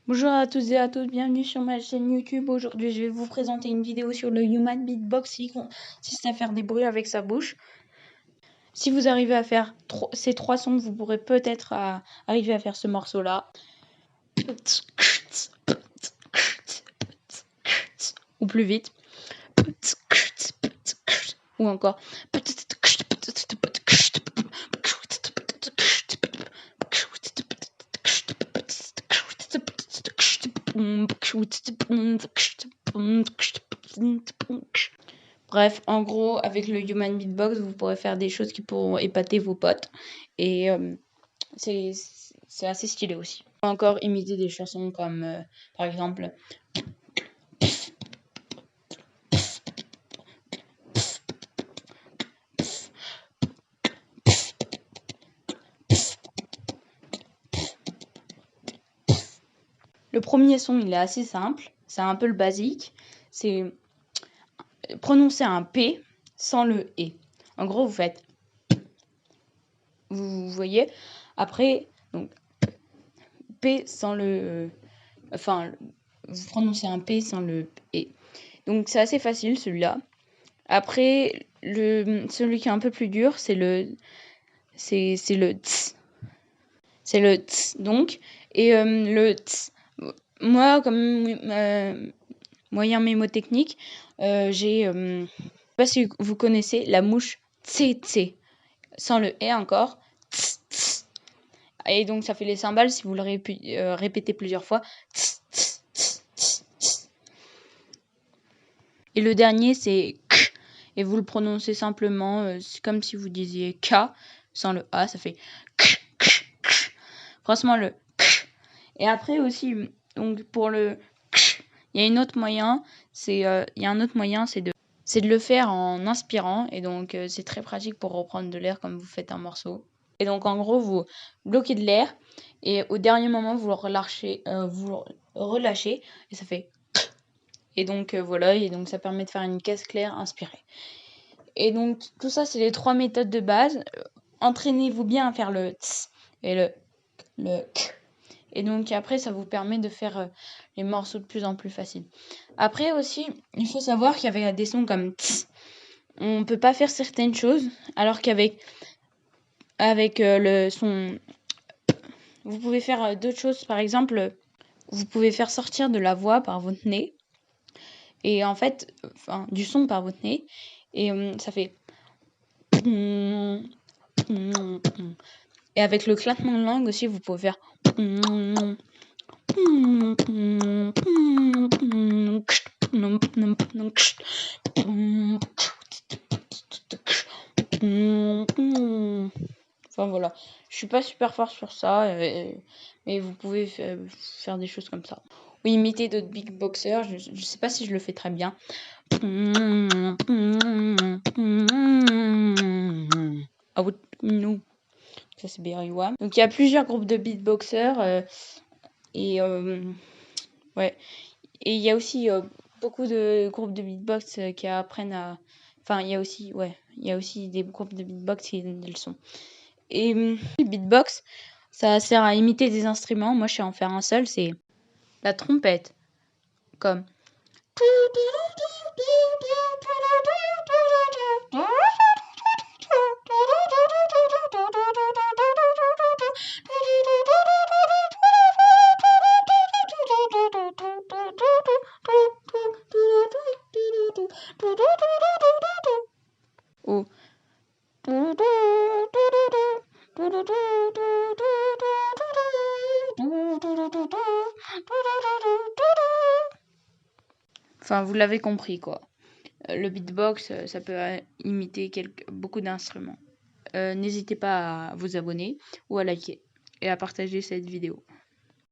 Bonjour à tous et à toutes, bienvenue sur ma chaîne YouTube. Aujourd'hui, je vais vous présenter une vidéo sur le Human Beatbox qui consiste à faire des bruits avec sa bouche. Si vous arrivez à faire ces trois sons, vous pourrez peut-être arriver à faire ce morceau-là. Ou plus vite. Ou encore. Bref, en gros, avec le Human Beatbox, vous pourrez faire des choses qui pourront épater vos potes. Et c'est assez stylé aussi. On peut encore imiter des chansons comme, par exemple... Le premier son, il est assez simple. C'est un peu le basique. C'est prononcer un P sans le E. En gros, vous faites... Vous voyez. Après, donc, P sans le... Enfin, vous prononcez un P sans le E. Donc, c'est assez facile, celui-là. Après, celui qui est un peu plus dur, c'est le ts. C'est le ts, donc. Et le ts... Moi, comme moyen mémotechnique, j'ai... je sais pas si vous connaissez la mouche tse, sans le E encore. Tss, tss. Et donc, ça fait les cymbales si vous le répétez plusieurs fois. Tss, tss, tss, tss, tss. Et le dernier, c'est k. Et vous le prononcez simplement, c'est comme si vous disiez K sans le A, ça fait k, k, k. Franchement, le k. Et après aussi, donc pour le k, il y a un autre moyen, c'est de le faire en inspirant. Et donc, c'est très pratique pour reprendre de l'air comme vous faites un morceau. Et donc, en gros, vous bloquez de l'air et au dernier moment, vous le relâchez et ça fait k. Et donc, voilà. Et donc, ça permet de faire une caisse claire inspirée. Et donc, tout ça, c'est les trois méthodes de base. Entraînez-vous bien à faire le ts et le k. Et donc, après, ça vous permet de faire les morceaux de plus en plus faciles. Après aussi, il faut savoir qu'avec des sons comme ts, on ne peut pas faire certaines choses, alors qu'avec le son... Vous pouvez faire d'autres choses. Par exemple, vous pouvez faire sortir de la voix par votre nez. Et en fait, du son par votre nez. Et ça fait... Et avec le claquement de langue aussi, vous pouvez faire... Enfin voilà, je suis pas super fort sur ça, mais vous pouvez faire des choses comme ça. Ou imiter d'autres beatboxers, je sais pas si je le fais très bien. Ça c'est BRY1. Donc il y a plusieurs groupes de beatboxers et ouais. Et il y a aussi beaucoup de groupes de beatbox qui apprennent à... Enfin, il y a aussi des groupes de beatbox qui donnent des leçons. Et le beatbox, ça sert à imiter des instruments. Moi, je sais en faire un seul, c'est la trompette. Comme... Ou... Enfin, vous l'avez compris, quoi. Le beatbox, ça peut imiter beaucoup d'instruments. N'hésitez pas à vous abonner ou à liker et à partager cette vidéo.